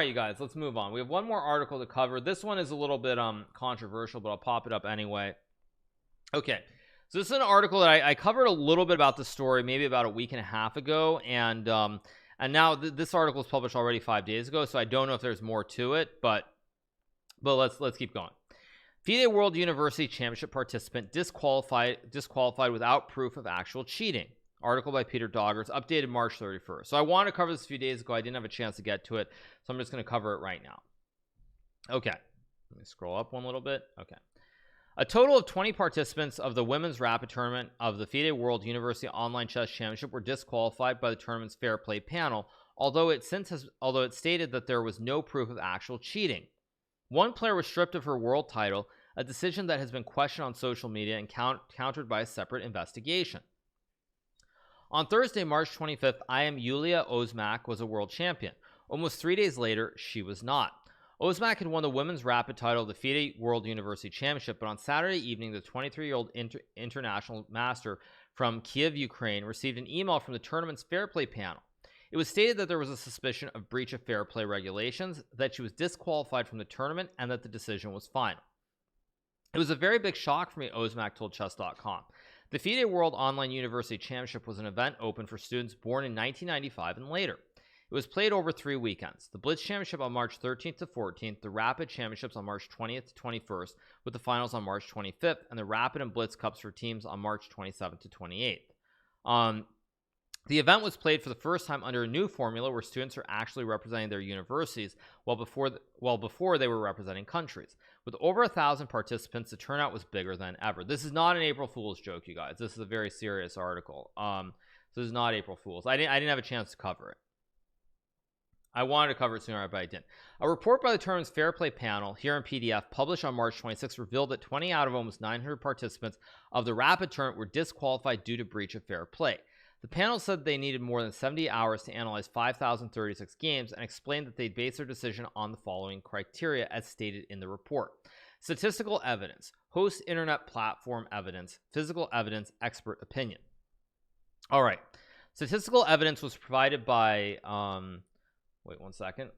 you guys, let's move on. We have one more article to cover. This one is a little bit controversial, but I'll pop it up anyway. Okay, so this is an article that I covered a little bit about the story maybe about a week and a half ago, and now this article was published already 5 days ago, so I don't know if there's more to it, but let's keep going. FIDE World University Championship participant disqualified without proof of actual cheating. Article by Peter Doggers, updated March 31st. So I wanted to cover this a few days ago. I didn't have a chance to get to it, so I'm just going to cover it right now. Okay, let me scroll up one little bit. Okay, a total of 20 participants of the women's rapid tournament of the FIDE World University Online Chess Championship were disqualified by the tournament's fair play panel, although it stated that there was no proof of actual cheating. One player was stripped of her world title, a decision that has been questioned on social media and countered by a separate investigation. On Thursday, March 25th, Yulia Osmak was a world champion. Almost 3 days later, she was not. Osmak had won the women's rapid title of the FIDE World University Championship, but on Saturday evening, the 23-year-old international master from Kiev, Ukraine, received an email from the tournament's fair play panel. It was stated that there was a suspicion of breach of fair play regulations, that she was disqualified from the tournament, and that the decision was final. It was a very big shock for me, Osmak told chess.com. The FIDE World Online University Championship was an event open for students born in 1995 and later. It was played over 3 weekends. The Blitz Championship on March 13th to 14th, the Rapid Championships on March 20th to 21st, with the finals on March 25th, and the Rapid and Blitz Cups for teams on March 27th to 28th. The event was played for the first time under a new formula where students are actually representing their universities, while before they were representing countries. With over 1,000 participants, the turnout was bigger than ever. This is not an April Fool's joke, you guys. This is a very serious article. So this is not April Fool's. I didn't have a chance to cover it. I wanted to cover it sooner, but I didn't. A report by the tournament's fair play panel, here in PDF, published on March 26th, revealed that 20 out of almost 900 participants of the rapid tournament were disqualified due to breach of fair play. The panel said they needed more than 70 hours to analyze 5,036 games and explained that they'd base their decision on the following criteria as stated in the report: statistical evidence, host internet platform evidence, physical evidence, expert opinion. All right, statistical evidence was provided by wait one second.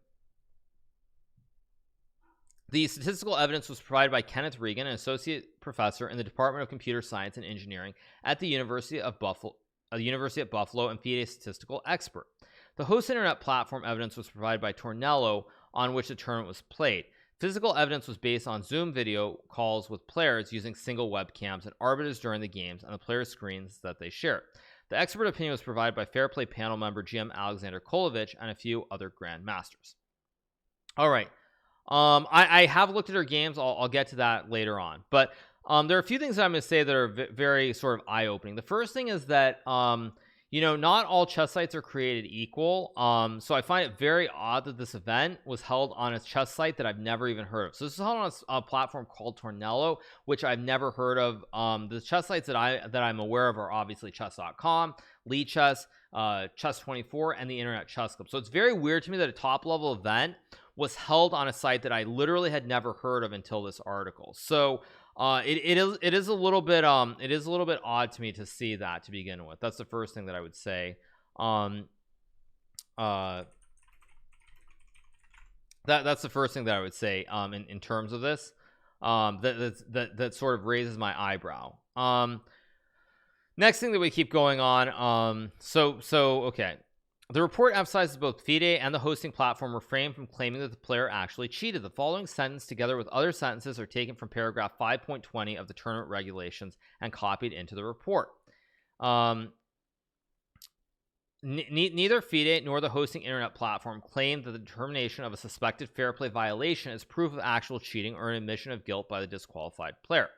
The statistical evidence was provided by Kenneth Regan, an associate professor in the Department of Computer Science and Engineering at the University at Buffalo, and FIDE statistical expert. The host internet platform evidence was provided by Tornello, on which the tournament was played. Physical evidence was based on Zoom video calls with players using single webcams and arbiters during the games and the players' screens that they shared. The expert opinion was provided by fair play panel member GM Alexander Kolovich and a few other grandmasters. All right, I have looked at her games. I'll get to that later on, but there are a few things that I'm going to say that are very sort of eye-opening. The first thing is that not all chess sites are created equal. So I find it very odd that this event was held on a chess site that I've never even heard of. So this is held on a platform called Tornello, which I've never heard of. The chess sites that I'm aware of are obviously chess.com, Lichess, Chess24, and the Internet Chess Club. So it's very weird to me that a top-level event was held on a site that I literally had never heard of until this article. So it is a little bit odd to me to see that to begin with. That's the first thing that I would say. That's the first thing that I would say in terms of this. That sort of raises my eyebrow. Next thing that we keep going on. Okay. The report emphasizes both FIDE and the hosting platform refrain from claiming that the player actually cheated. The following sentence, together with other sentences, are taken from paragraph 5.20 of the tournament regulations and copied into the report. Neither FIDE nor the hosting internet platform claimed that the determination of a suspected fair play violation is proof of actual cheating or an admission of guilt by the disqualified player.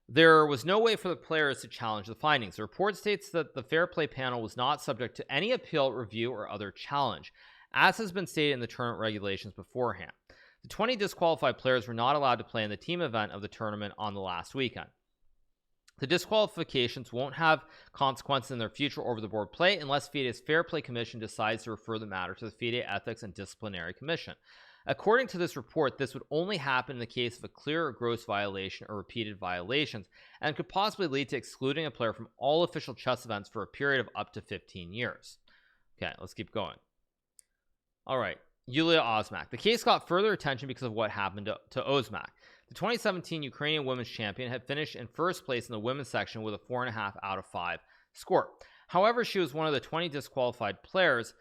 There was no way for the players to challenge the findings. The report states that the fair play panel was not subject to any appeal, review, or other challenge, as has been stated in the tournament regulations beforehand. The 20 disqualified players were not allowed to play in the team event of the tournament on the last weekend. The disqualifications won't have consequences in their future over-the-board play unless FIDE's Fair Play Commission decides to refer the matter to the FIDE Ethics and Disciplinary Commission. According to this report, this would only happen in the case of a clear or gross violation or repeated violations, and could possibly lead to excluding a player from all official chess events for a period of up to 15 years. Okay, let's keep going. All right. Yulia Osmak. The case got further attention because of what happened to Osmak. The 2017 Ukrainian women's champion had finished in first place in the women's section with a 4.5 out of 5 score. However, she was one of the 20 disqualified players.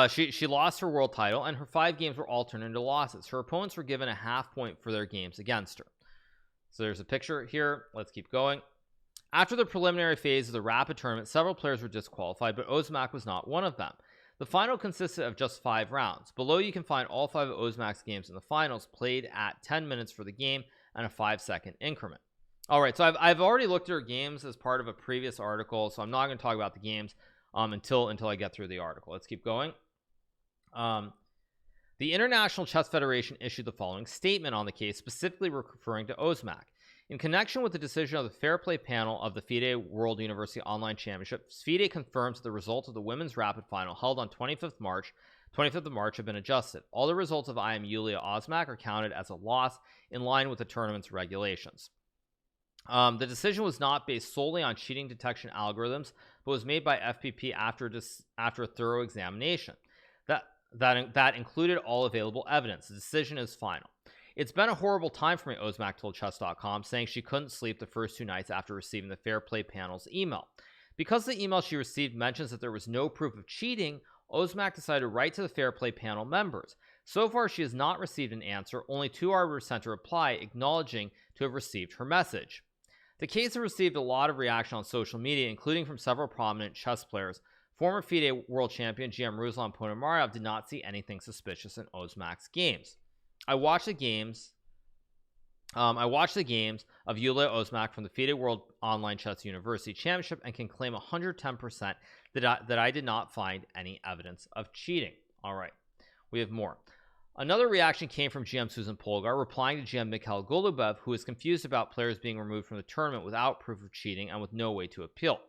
She lost her world title, and her 5 games were all turned into losses. Her opponents were given a half point for their games against her. So there's a picture here. Let's keep going. After the preliminary phase of the rapid tournament, several players were disqualified, but Osmak was not one of them. The final consisted of just 5 rounds. Below you can find all 5 of Osmak's games in the finals, played at 10 minutes for the game and a 5-second increment. Alright, so I've already looked at her games as part of a previous article, so I'm not going to talk about the games until I get through the article. Let's keep going. The International Chess Federation issued the following statement on the case, specifically referring to Osmak. In connection with the decision of the Fair Play panel of the FIDE World University Online Championship, FIDE confirms that the results of the women's rapid final held on 25th of March have been adjusted. All the results of I am Yulia Osmak are counted as a loss in line with the tournament's regulations. The decision was not based solely on cheating detection algorithms, but was made by FPP after a thorough examination. That included all available evidence. The decision is final. It's been a horrible time for me, Osmak told chess.com, saying she couldn't sleep the first 2 nights after receiving the Fair Play panel's email. Because the email she received mentions that there was no proof of cheating, Osmak decided to write to the Fair Play panel members. So far, she has not received an answer. Only 2 hours were sent a reply acknowledging to have received her message. The case has received a lot of reaction on social media, including from several prominent chess players. Former FIDE world champion GM Ruslan Ponomarev did not see anything suspicious in Osmak's games. I watched the games of Yulia Osmak from the FIDE World Online Chess University Championship and can claim 110% that I did not find any evidence of cheating. All right, we have more. Another reaction came from GM Susan Polgar, replying to GM Mikhail Golubev, who is confused about players being removed from the tournament without proof of cheating and with no way to appeal.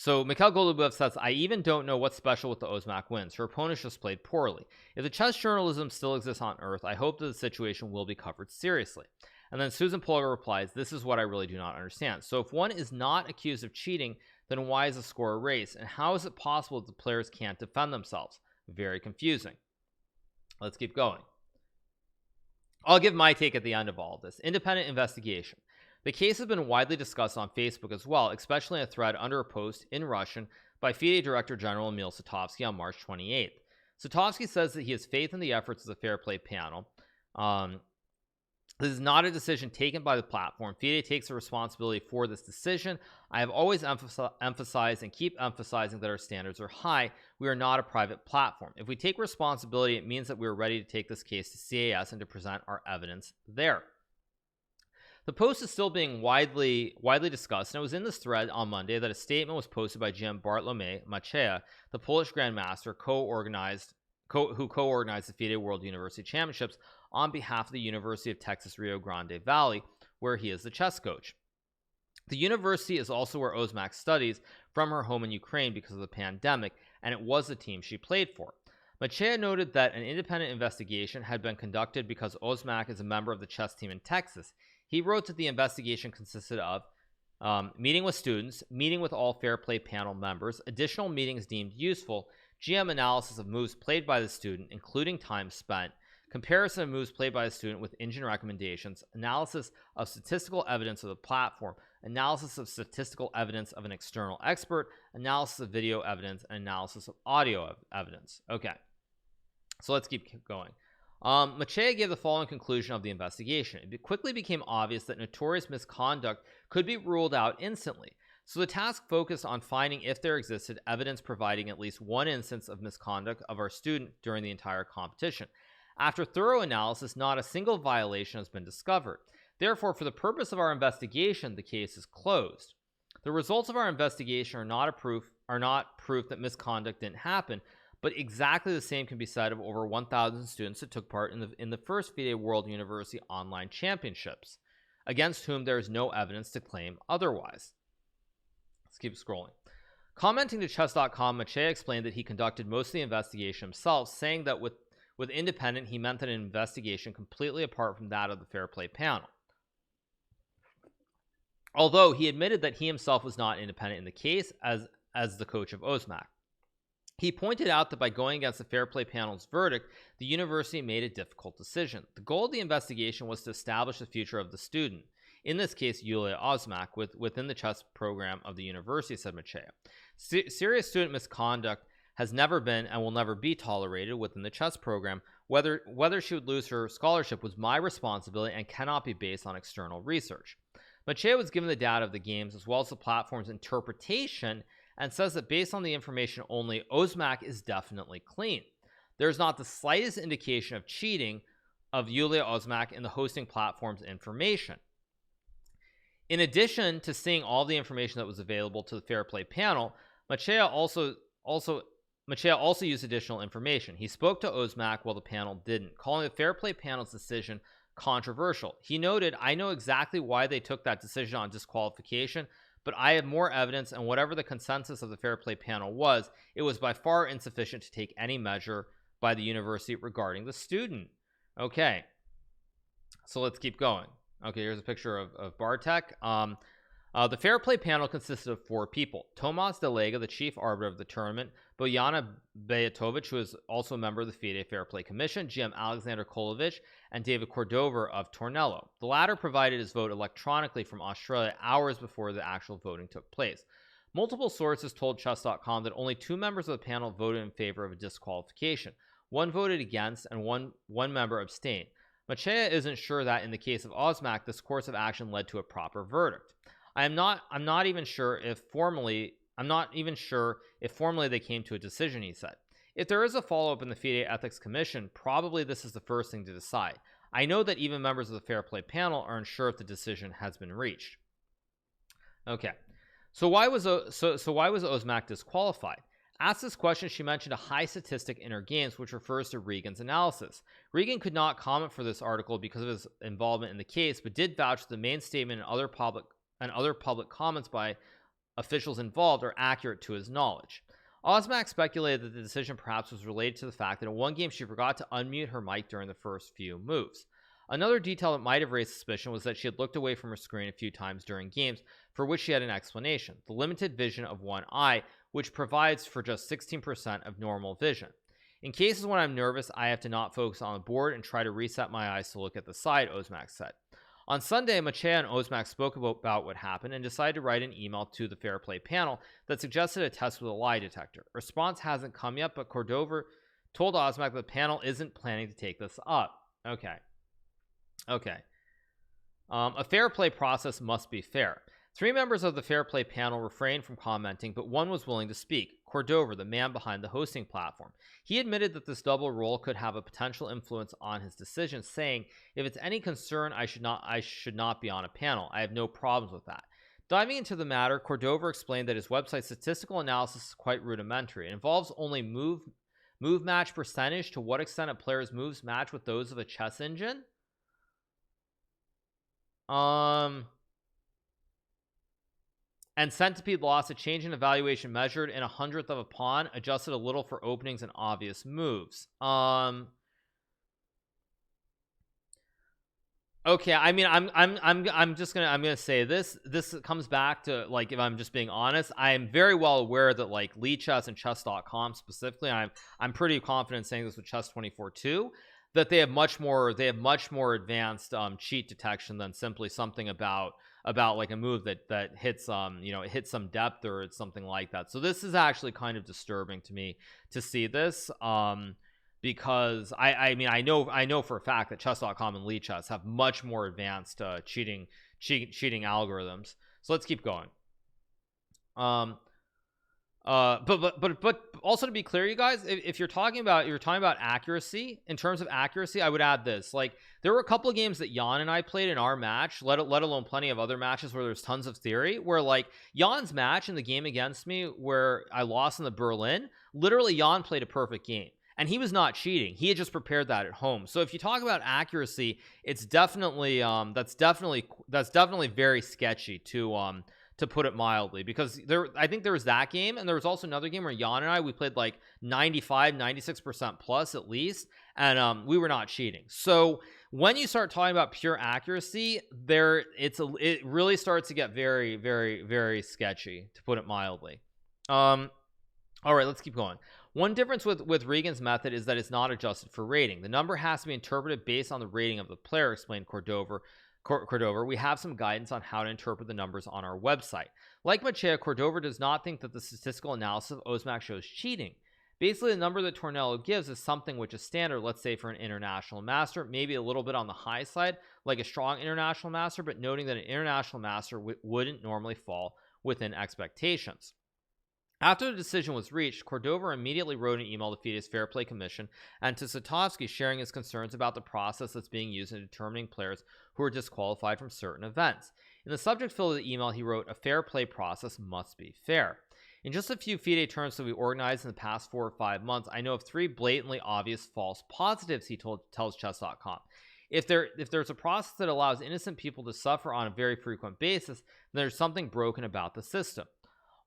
So Mikhail Golubev says, I even don't know what's special with the Osmak wins. Her opponents just played poorly. If the chess journalism still exists on Earth, I hope that the situation will be covered seriously. And then Susan Polgar replies, this is what I really do not understand. So if one is not accused of cheating, then why is the score erased? And how is it possible that the players can't defend themselves? Very confusing. Let's keep going. I'll give my take at the end of all of this. Independent investigation. The case has been widely discussed on Facebook as well, especially in a thread under a post in Russian by FIDE Director General Emil Satovsky on March 28th. Satovsky says that he has faith in the efforts of the Fair Play panel. This is not a decision taken by the platform. FIDE takes the responsibility for this decision. I have always emphasized and keep emphasizing that our standards are high. We are not a private platform. If we take responsibility, it means that we are ready to take this case to CAS and to present our evidence there. The post is still being widely discussed, and it was in this thread on Monday that a statement was posted by GM Bartłomiej Macieja, the Polish Grandmaster who co-organized the FIDE World University Championships on behalf of the University of Texas Rio Grande Valley, where he is the chess coach. The university is also where Osmak studies from her home in Ukraine because of the pandemic, and it was the team she played for. Macieja noted that an independent investigation had been conducted because Osmak is a member of the chess team in Texas. He wrote that the investigation consisted of meeting with students, meeting with all Fair Play panel members, additional meetings deemed useful, GM analysis of moves played by the student, including time spent, comparison of moves played by the student with engine recommendations, analysis of statistical evidence of the platform, analysis of statistical evidence of an external expert, analysis of video evidence, and analysis of audio evidence. Okay, so let's keep going. Macieja gave the following conclusion of the investigation. It quickly became obvious that notorious misconduct could be ruled out instantly. So the task focused on finding if there existed evidence providing at least one instance of misconduct of our student during the entire competition. After thorough analysis, not a single violation has been discovered. Therefore, for the purpose of our investigation, the case is closed. The results of our investigation are not proof that misconduct didn't happen, but exactly the same can be said of over 1,000 students that took part in the first FIDE World University Online Championships, against whom there is no evidence to claim otherwise. Let's keep scrolling. Commenting to chess.com, Macieja explained that he conducted most of the investigation himself, saying that with independent, he meant that an investigation completely apart from that of the Fair Play panel. Although he admitted that he himself was not independent in the case as the coach of Osmak. He pointed out that by going against the fair play panel's verdict, the university made a difficult decision. The goal of the investigation was to establish the future of the student, in this case Yulia Osmak, within the chess program of the university, said Machea. Serious student misconduct has never been and will never be tolerated within the chess program. Whether she would lose her scholarship was my responsibility and cannot be based on external research. Machea was given the data of the games as well as the platform's interpretation and says that based on the information only, Osmak is definitely clean. There's not the slightest indication of cheating of Yulia Osmak in the hosting platform's information. In addition to seeing all the information that was available to the fair play panel, Machea also used additional information. He spoke to Osmak while the panel didn't, calling the fair play panel's decision controversial. He noted, "I know exactly why they took that decision on disqualification, but I have more evidence, and whatever the consensus of the fair play panel was, it was by far insufficient to take any measure by the university regarding the student." Okay, so let's keep going. Okay, here's a picture of Bartek. The fair play panel consisted of 4 people: Tomas Delega, the chief arbiter of the tournament; Bojana Bejatovic, who is also a member of the FIDE Fair Play Commission; GM Alexander Kolovich; and David Cordova of Tornello. The latter provided his vote electronically from Australia hours before the actual voting took place. Multiple sources told chess.com that only 2 members of the panel voted in favor of a disqualification. 1 voted against and one member abstained. Machea isn't sure that in the case of Osmak, this course of action led to a proper verdict. I'm not even sure if formally they came to a decision, he said. If there is a follow-up in the FIDE Ethics Commission, probably this is the first thing to decide. I know that even members of the fair play panel are unsure if the decision has been reached. Okay, so why was Osmak disqualified? Asked this question, she mentioned a high statistic in her games, which refers to Regan's analysis. Regan could not comment for this article because of his involvement in the case, but did vouch that the main statement and other public comments by officials involved are accurate to his knowledge. Osmak speculated that the decision perhaps was related to the fact that in one game she forgot to unmute her mic during the first few moves. Another detail that might have raised suspicion was that she had looked away from her screen a few times during games, for which she had an explanation: the limited vision of one eye, which provides for just 16% of normal vision. In cases when I'm nervous, I have to not focus on the board and try to reset my eyes to look at the side, Osmak said. On Sunday, Machea and Osmak spoke about what happened and decided to write an email to the fair play panel that suggested a test with a lie detector. A response hasn't come yet, but Cordova told Osmak that the panel isn't planning to take this up. Okay. A fair play process must be fair. 3 members of the fair play panel refrained from commenting, but one was willing to speak: Cordova, the man behind the hosting platform. He admitted that this double role could have a potential influence on his decision, saying, "If it's any concern, I should not be on a panel. I have no problems with that." Diving into the matter, Cordova explained that his website's statistical analysis is quite rudimentary. It involves only move match percentage, to what extent a player's moves match with those of a chess engine. And centipede loss, a change in evaluation measured in 100th of a pawn, adjusted a little for openings and obvious moves. Okay, I mean, I'm gonna say this comes back to, like, if I'm just being honest, I am very well aware that, like, Lichess and chess.com specifically, I'm pretty confident saying this with chess24 too, that they have much more advanced cheat detection than simply something about like a move that hits it hits some depth or it's something like that. So this is actually kind of disturbing to me to see this, because I mean I know for a fact that chess.com and Lichess have much more advanced cheating algorithms. So let's keep going. But also, to be clear, you guys, if you're talking about accuracy, in terms of accuracy, I would add this: like, there were a couple of games that Jan and I played in our match, let alone plenty of other matches where there's tons of theory, where, like, Jan's match in the game against me where I lost in the Berlin, literally Jan played a perfect game and he was not cheating. He had just prepared that at home. So if you talk about accuracy, it's definitely that's definitely very sketchy to put it mildly, because I think there was that game, and there was also another game where Jan and we played like 96% plus at least, and we were not cheating. So when you start talking about pure accuracy, it really starts to get very, very, very sketchy, to put it mildly. All right, let's keep going. One difference with Regan's method is that it's not adjusted for rating. The number has to be interpreted based on the rating of the player, explained Cordova. We have some guidance on how to interpret the numbers on our website. Like Machea, Cordova does not think that the statistical analysis of Osmak shows cheating. Basically, the number that Tornello gives is something which is standard, let's say for an international master, maybe a little bit on the high side, like a strong international master, but noting that an international master wouldn't normally fall within expectations. After the decision was reached, Cordova immediately wrote an email to Fide's Fair Play Commission and to Satovsky, sharing his concerns about the process that's being used in determining players who are disqualified from certain events. In the subject field of the email, he wrote, "A fair play process must be fair. In just a few Fide tournaments that we organized in the past 4 or 5 months, I know of 3 blatantly obvious false positives," he tells chess.com. If there's a process that allows innocent people to suffer on a very frequent basis, then there's something broken about the system.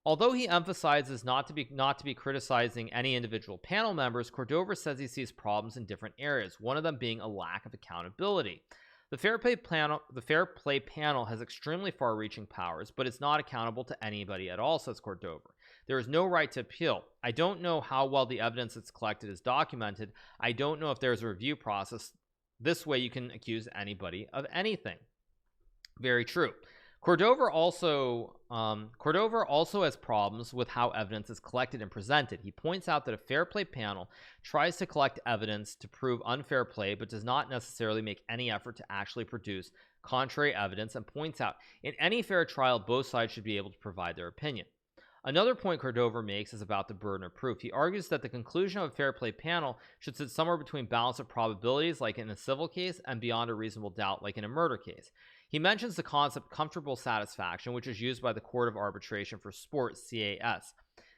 Although he emphasizes not to be criticizing any individual panel members, Cordova says he sees problems in different areas, one of them being a lack of accountability. The Fair Play panel has extremely far-reaching powers, but it's not accountable to anybody at all, says Cordova. There is no right to appeal. I don't know how well the evidence that's collected is documented. I don't know if there's a review process. This way you can accuse anybody of anything. Very true. Cordova also has problems with how evidence is collected and presented. He points out that a fair play panel tries to collect evidence to prove unfair play, but does not necessarily make any effort to actually produce contrary evidence, and points out in any fair trial, both sides should be able to provide their opinion. Another point Cordova makes is about the burden of proof. He argues that the conclusion of a fair play panel should sit somewhere between balance of probabilities, like in a civil case, and beyond a reasonable doubt, like in a murder case. He mentions the concept comfortable satisfaction, which is used by the Court of Arbitration for Sport, CAS.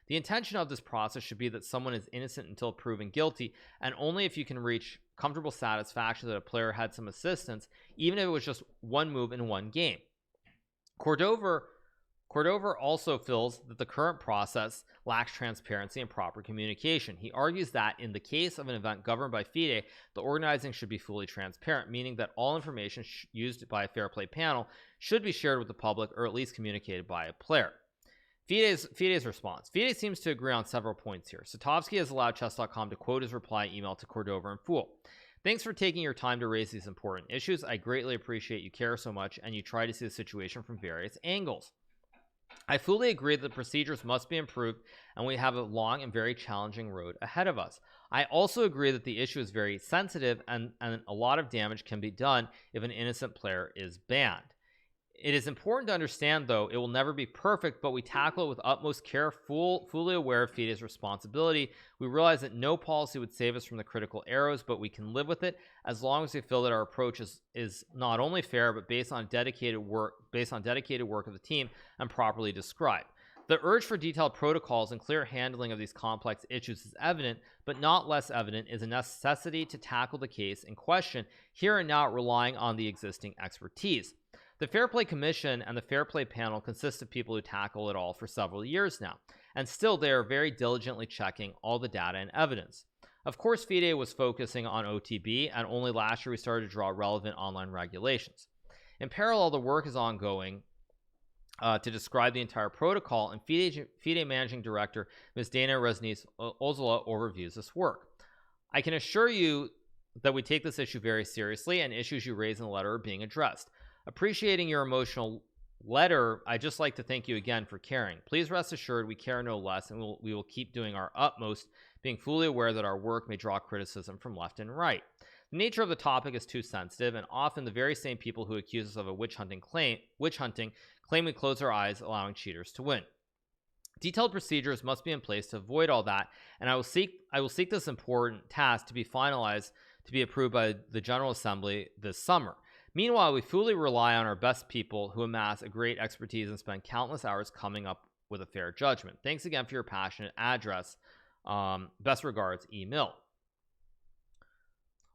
The intention of this process should be that someone is innocent until proven guilty, and only if you can reach comfortable satisfaction that a player had some assistance, even if it was just one move in one game. Cordova also feels that the current process lacks transparency and proper communication. He argues that in the case of an event governed by Fide, the organizing should be fully transparent, meaning that all information used by a fair play panel should be shared with the public, or at least communicated by a player. Fide's response. Fide seems to agree on several points here. Satovsky has allowed chess.com to quote his reply email to Cordova in full. "Thanks for taking your time to raise these important issues. I greatly appreciate you care so much and you try to see the situation from various angles. I fully agree that the procedures must be improved and we have a long and very challenging road ahead of us. I also agree that the issue is very sensitive and a lot of damage can be done if an innocent player is banned. It is important to understand, though, it will never be perfect, but we tackle it with utmost care, fully aware of Fide's responsibility. We realize that no policy would save us from the critical arrows, but we can live with it as long as we feel that our approach is not only fair, but based on dedicated work of the team and properly described. The urge for detailed protocols and clear handling of these complex issues is evident, but not less evident is a necessity to tackle the case in question here and now, relying on the existing expertise. The Fair Play Commission and the Fair Play Panel consist of people who tackle it all for several years now, and still they are very diligently checking all the data and evidence. Of course, Fide was focusing on OTB, and only last year we started to draw relevant online regulations. In parallel, the work is ongoing to describe the entire protocol, and Fide Managing Director Ms. Dana Reznic-Ozola overviews this work. I can assure you that we take this issue very seriously, and issues you raise in the letter are being addressed. Appreciating your emotional letter, I'd just like to thank you again for caring. Please rest assured we care no less, and we will keep doing our utmost, being fully aware that our work may draw criticism from left and right. The nature of the topic is too sensitive, and often the very same people who accuse us of a witch hunting claim we close our eyes, allowing cheaters to win. Detailed procedures must be in place to avoid all that, and I will seek this important task to be finalized to be approved by the General Assembly this summer. Meanwhile, we fully rely on our best people who amass a great expertise and spend countless hours coming up with a fair judgment. Thanks again for your passionate address. Best regards, E. Mill.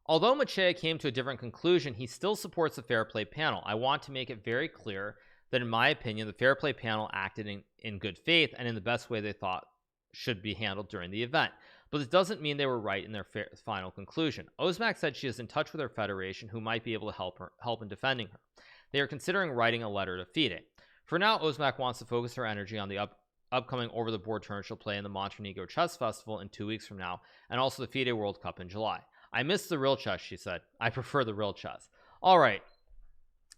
Although Machea came to a different conclusion, he still supports the Fair Play Panel. I want to make it very clear that in my opinion, the Fair Play Panel acted in good faith and in the best way they thought should be handled during the event. But this doesn't mean they were right in their final conclusion. Osmak said she is in touch with her federation, who might be able to help in defending her. They are considering writing a letter to Fide. For now, Osmak wants to focus her energy on the upcoming over the board tournament she'll play in the Montenegro Chess Festival in 2 weeks from now, and also the FIDE World Cup in July. I miss the real chess, she said. I prefer the real chess. All right,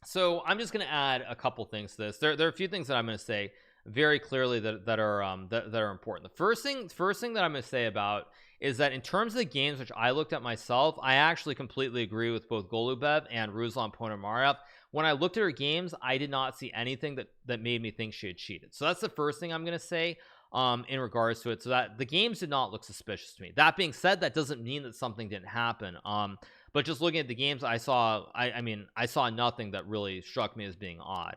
so I'm just going to add a couple things to this. There are a few things that I'm going to say very clearly that are important. The first thing that I'm going to say about is that in terms of the games which I looked at myself, I actually completely agree with both Golubev and Ruslan Ponomarev. When I looked at her games, I did not see anything that made me think she had cheated. So that's the first thing I'm going to say in regards to it, so that the games did not look suspicious to me. That being said, that doesn't mean that something didn't happen. But just looking at the games, I saw nothing that really struck me as being odd.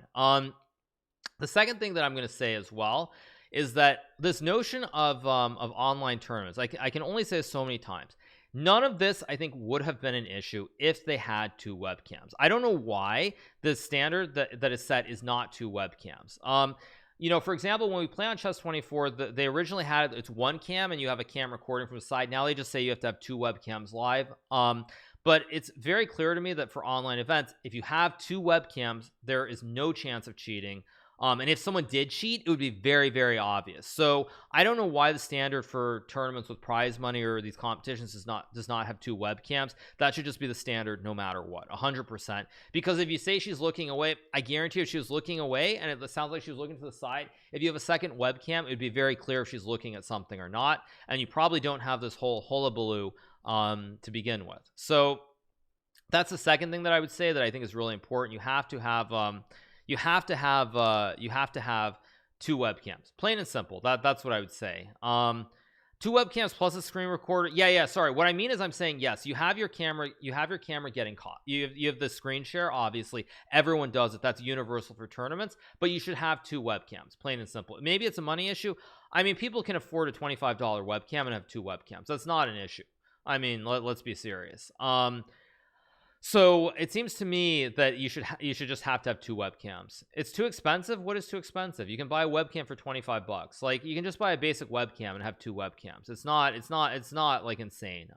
The second thing that I'm going to say as well is that this notion of online tournaments, I can only say this so many times. None of this, I think, would have been an issue if they had 2 webcams. I don't know why the standard that is set is not 2 webcams. You know, for example, when we play on Chess24, they originally had it's 1 cam and you have a cam recording from the side. Now they just say you have to have 2 webcams live. But it's very clear to me that for online events, if you have 2 webcams, there is no chance of cheating. And if someone did cheat, it would be very, very obvious. So I don't know why the standard for tournaments with prize money or these competitions does not have 2 webcams. That should just be the standard no matter what, 100%. Because if you say she's looking away, I guarantee if she was looking away and it sounds like she was looking to the side, if you have a second webcam, it would be very clear if she's looking at something or not. And you probably don't have this whole hullabaloo to begin with. So that's the second thing that I would say that I think is really important. You have to have 2 webcams, plain and simple. That's what I would say. 2 webcams plus a screen recorder. Sorry, what I mean is I'm saying yes, you have your camera getting caught. You have the screen share. Obviously everyone does it. That's universal for tournaments, but you should have 2 webcams, plain and simple. Maybe it's a money issue. I mean, people can afford a $25 webcam and have 2 webcams. That's not an issue. I mean, let's be serious. So it seems to me that you should just have to have 2 webcams. It's too expensive. What is too expensive? You can buy a webcam for $25. Like, you can just buy a basic webcam and have 2 webcams. It's not like insane.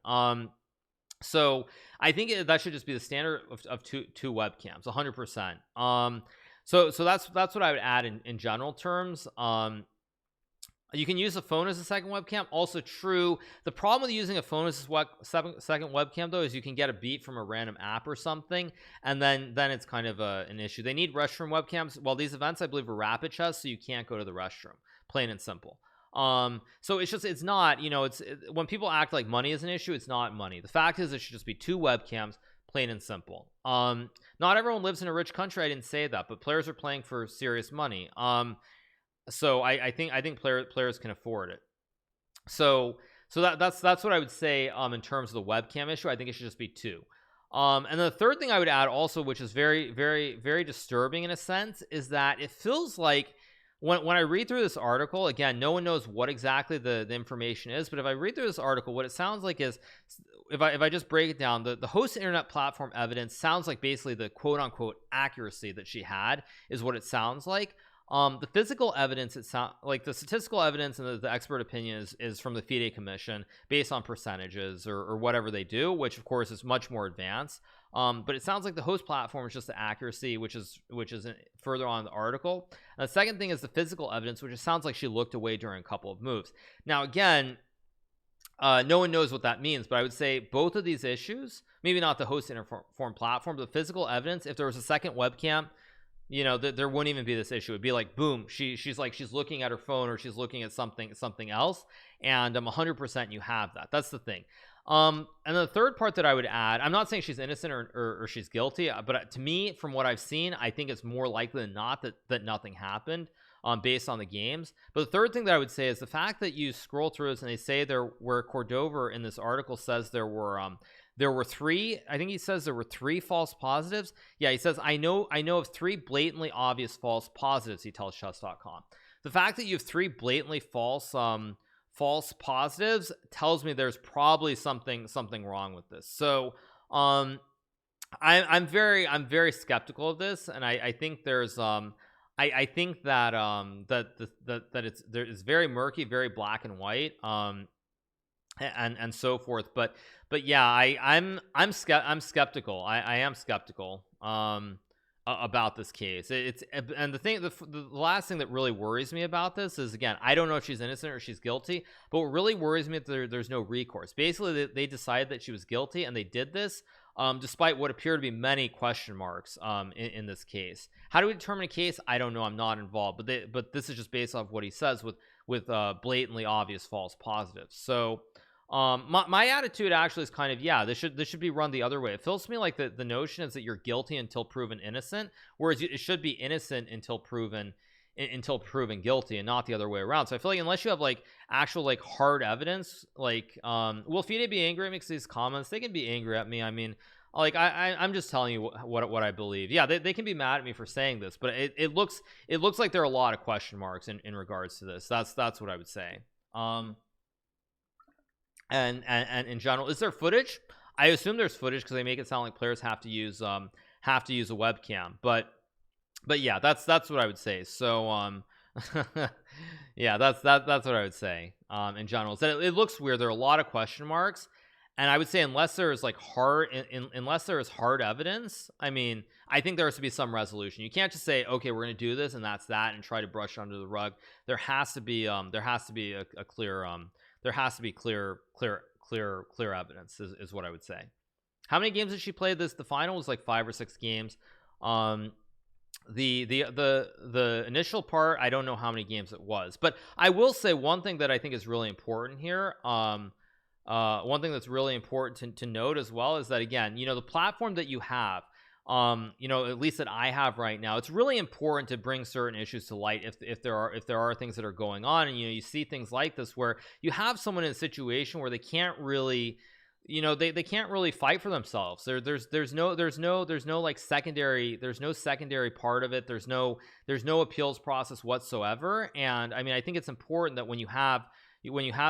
So I think that should just be the standard of two webcams, 100%. So that's what I would add in general terms. You can use a phone as a second webcam. Also true. The problem with using a phone as a second webcam, though, is you can get a beat from a random app or something, and then it's kind of an issue. They need restroom webcams. Well, these events, I believe, are rapid chess, so you can't go to the restroom. Plain and simple. So it's not, when people act like money is an issue, it's not money. The fact is, it should just be 2 webcams, plain and simple. Not everyone lives in a rich country. I didn't say that, but players are playing for serious money. So I think players can afford it. So that's what I would say in terms of the webcam issue. I think it should just be 2. And the third thing I would add also, which is very, very, very disturbing in a sense, is that it feels like when I read through this article, again, no one knows what exactly the information is, but if I read through this article, what it sounds like is, if I just break it down, the host internet platform evidence sounds like basically the quote unquote accuracy that she had is what it sounds like. The physical evidence, it sounds like the statistical evidence and the expert opinion is from the FIDE Commission based on percentages or whatever they do, which of course is much more advanced. But it sounds like the host platform is just the accuracy, which is further on in the article. And the second thing is the physical evidence, which it sounds like she looked away during a couple of moves. Now, again, no one knows what that means, but I would say both of these issues, maybe not the host interform platform, but the physical evidence, if there was a second webcam, there wouldn't even be this issue. It'd be like, boom, she's looking at her phone or she's looking at something else, and 100% you have that. That's the thing. And the third part that I would add, I'm not saying she's innocent or she's guilty, but to me, from what I've seen, I think it's more likely than not that nothing happened based on the games. But the third thing that I would say is the fact that you scroll through this and they say where Cordova in this article says there were 3, I think he says there were 3 false positives. Yeah, he says, I know of 3 blatantly obvious false positives, he tells chess.com. The fact that you have 3 blatantly false positives tells me there's probably something wrong with this. So I'm very skeptical of this, and I think there's I think that it's very murky, very black and white, and so forth. But yeah, I'm skeptical. I am skeptical. about this case. And the last thing that really worries me about this is, again, I don't know if she's innocent or she's guilty, but what really worries me is there's no recourse. Basically, they decided that she was guilty, and they did this despite what appear to be many question marks in this case. How do we determine a case? I don't know. I'm not involved, but this is just based off what he says with blatantly obvious false positives. So my attitude actually is kind of, yeah, this should be run the other way. It feels to me like the notion is that you're guilty until proven innocent, whereas it should be innocent until proven guilty, and not the other way around. So I feel like unless you have like actual like hard evidence, like will Fide be angry at me because these comments? They can be angry at me. I mean, like I'm just telling you what I believe. Yeah, they can be mad at me for saying this, but it looks like there are a lot of question marks in regards to this. That's what I would say. And in general, is there footage? I assume there's footage because they make it sound like players have to use a webcam, but yeah, that's what I would say. So yeah, that's what I would say in general. Is that it looks weird. There are a lot of question marks, and I would say unless there's like unless there is hard evidence, I mean, I think there has to be some resolution. You can't just say, okay, we're going to do this and that's that, and try to brush it under the rug. There has to be a clear there has to be clear evidence is what I would say. How many games did she play? The final was like 5 or 6 games. The initial part, I don't know how many games it was, but I will say one thing that I think is really important here. One thing that's really important to note as well is that, again, you know, the platform that you have, you know, at least that I have right now, it's really important to bring certain issues to light if there are things that are going on, and you know, you see things like this where you have someone in a situation where they can't really, you know, they can't really fight for themselves. There's no like secondary, there's no secondary part of it. There's no appeals process whatsoever. And I mean, I think it's important that when you have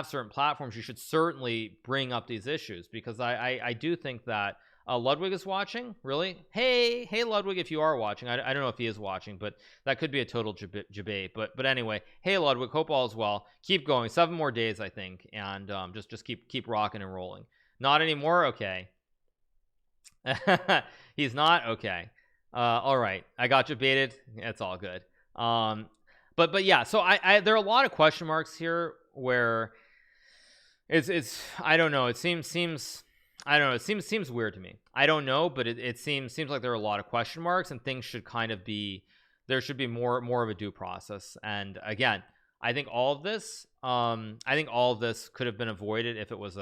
certain platforms, you should certainly bring up these issues, because I do think that Ludwig is watching. Really? Hey Ludwig, if you are watching, I don't know if he is watching, but that could be a total debate. But anyway, hey Ludwig, hope all is well. Keep going. 7 more days, I think, and just keep rocking and rolling. Not anymore. Okay. He's not. Okay. All right, I got debated. It's all good. But yeah, so I there are a lot of question marks here where it's I don't know, it seems I don't know, it seems weird to me. I don't know, but it seems like there are a lot of question marks, and things should kind of be, there should be more of a due process. And again, I think all of this could have been avoided if it was 2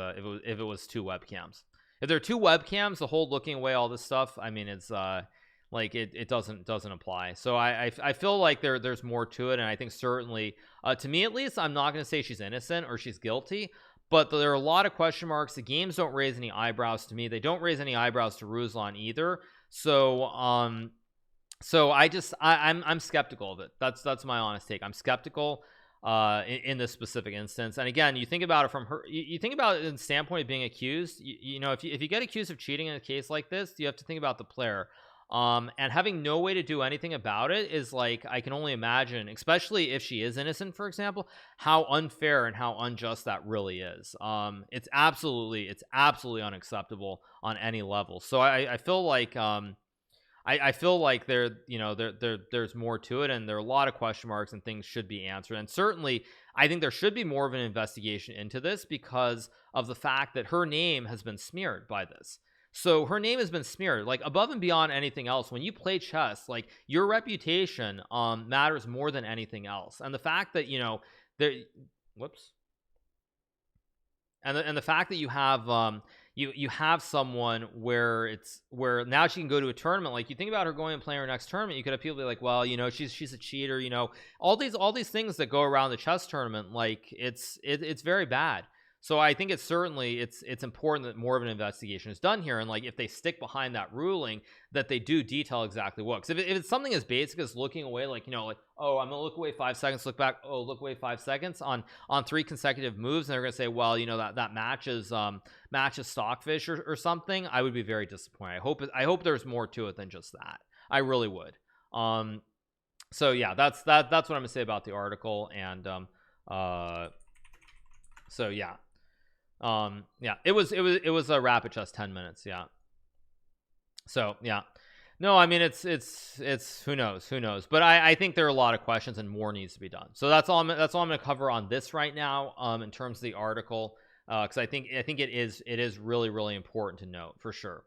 webcams. If there are 2 webcams, the whole looking away, all this stuff, I mean, it's like it doesn't apply. So I feel like there's more to it, and I think certainly to me at least, I'm not going to say she's innocent or she's guilty, but there are a lot of question marks. The games don't raise any eyebrows to me. They don't raise any eyebrows to Ruslan either. So I'm skeptical of it. That's my honest take. I'm skeptical in this specific instance. And again, you think about it from her, you think about it in the standpoint of being accused. You know, if you get accused of cheating in a case like this, you have to think about the player. And having no way to do anything about it is, like, I can only imagine, especially if she is innocent, for example, how unfair and how unjust that really is. It's absolutely unacceptable on any level. So I feel like I feel like there's more to it, and there are a lot of question marks, and things should be answered. And certainly I think there should be more of an investigation into this, because of the fact that her name has been smeared by this. So her name has been smeared, like, above and beyond anything else. When you play chess, like, your reputation matters more than anything else. And the fact that, you know, and the fact that you have you have someone where now she can go to a tournament. Like, you think about her going and playing her next tournament, you could have people be like, well, you know, she's a cheater, you know, all these things that go around the chess tournament. Like, it's very bad. So I think it's important that more of an investigation is done here, and like, if they stick behind that ruling, that they do detail exactly what. Because if it's something as basic as looking away, like, you know, like, oh, I'm gonna look away 5 seconds, look back, oh, look away 5 seconds on 3 consecutive moves, and they're gonna say, well, you know, that matches Stockfish or something, I would be very disappointed. I hope there's more to it than just that. I really would. So yeah, that's what I'm gonna say about the article. And so yeah. Yeah, it was a rapid chess 10 minutes. Yeah. So yeah, No, I mean it's who knows, but I think there are a lot of questions and more needs to be done. So that's all I'm going to cover on this right now, in terms of the article, because I think it is really important to note for sure.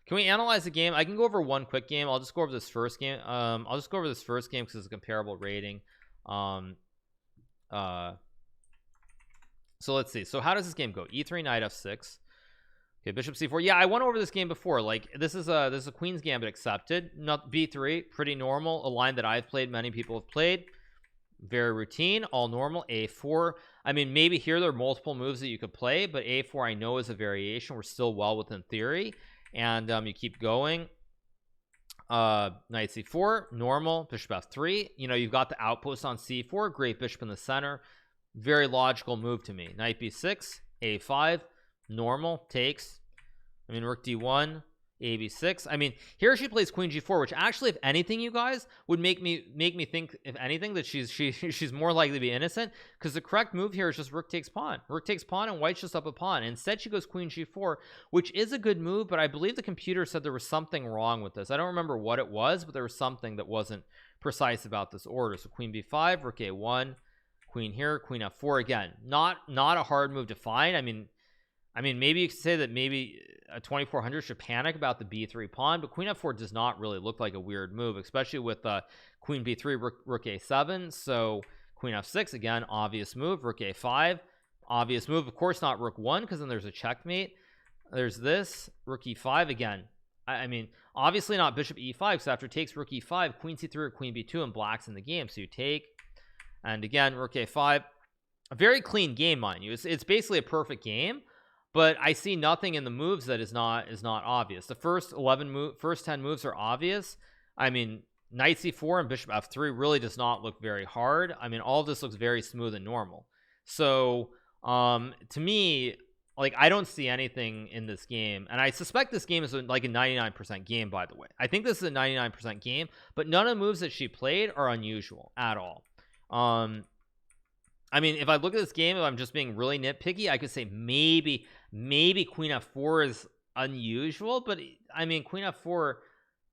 Can we analyze the game? I can go over one quick game. I'll just go over this first game. I'll just go over this first game because it's a comparable rating. So let's see. So how does this game go? E3, knight f6. Okay, bishop c4. Yeah, I went over this game before. Like this is a queen's gambit accepted. Not b3, pretty normal. A line that I've played, many people have played. Very routine, all normal. A4. I mean, maybe here there are multiple moves that you could play, but a4 I know is a variation. We're still well within theory, and you keep going. Knight c4, normal. Bishop f3. You know, you've got the outpost on c4. Great bishop in the center. Very logical move to me. Knight b6, a5, normal, takes. I mean, rook d1, a b6. I mean, here she plays queen g4, which actually, if anything, you guys, would make me think, if anything, that she's more likely to be innocent, because the correct move here is just rook takes pawn. Rook takes pawn and white's just up a pawn. Instead, she goes queen g4, which is a good move, but I believe the computer said there was something wrong with this. I don't remember what it was, but there was something that wasn't precise about this order. So queen b5, rook a1, queen here, queen f4. Again, not a hard move to find. I mean maybe you could say that maybe a 2400 should panic about the b3 pawn, but queen f4 does not really look like a weird move, especially with queen b3, rook a7. So queen f6, again, obvious move. Rook a5, obvious move. Of course not rook 1, because then there's a checkmate. There's this rook e5 again. I mean, obviously not bishop e5, because after takes rook e5, queen c3 or queen b2, and black's in the game. So you take, and again, rook a5. A very clean game, mind you. It's basically a perfect game, but I see nothing in the moves that is not obvious. The first 10 moves are obvious. I mean, knight c4 and bishop f3 really does not look very hard. I mean, all of this looks very smooth and normal. So to me, like, I don't see anything in this game, and I suspect this game is like a 99% game, by the way. I think this is a 99% game, but none of the moves that she played are unusual at all. I mean, if I look at this game, if I'm just being really nitpicky, I could say maybe queen f4 is unusual, but I mean, queen f4,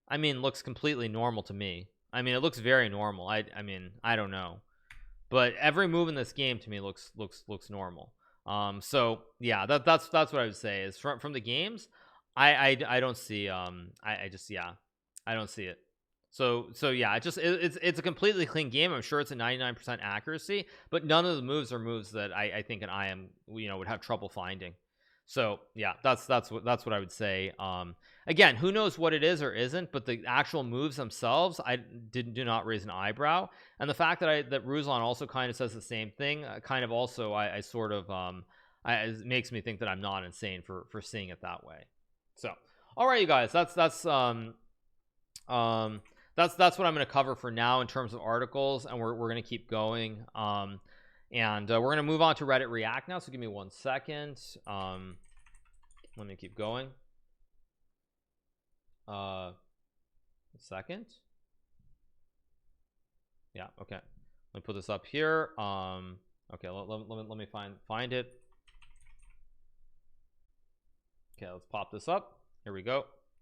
I mean, looks completely normal to me. I mean, it looks very normal. I mean, I don't know, but every move in this game to me looks normal. So yeah, that's what I would say is from the games. I don't see I just, yeah, I don't see it. So yeah, it's a completely clean game. I'm sure it's a 99% accuracy, but none of the moves are moves that I think an IM, you know, would have trouble finding. So yeah, that's what I would say. Again, who knows what it is or isn't, but the actual moves themselves, I do not raise an eyebrow. And the fact that Ruslan also kind of says the same thing, kind of also I sort of it makes me think that I'm not insane for seeing it that way. So all right, you guys, that's what I'm going to cover for now in terms of articles, and we're going to keep going. And we're going to move on to Reddit React now, so give me 1 second. Let me keep going. A second. Yeah, okay, let me put this up here. Okay, let me find it. Okay, let's pop this up. Here we go.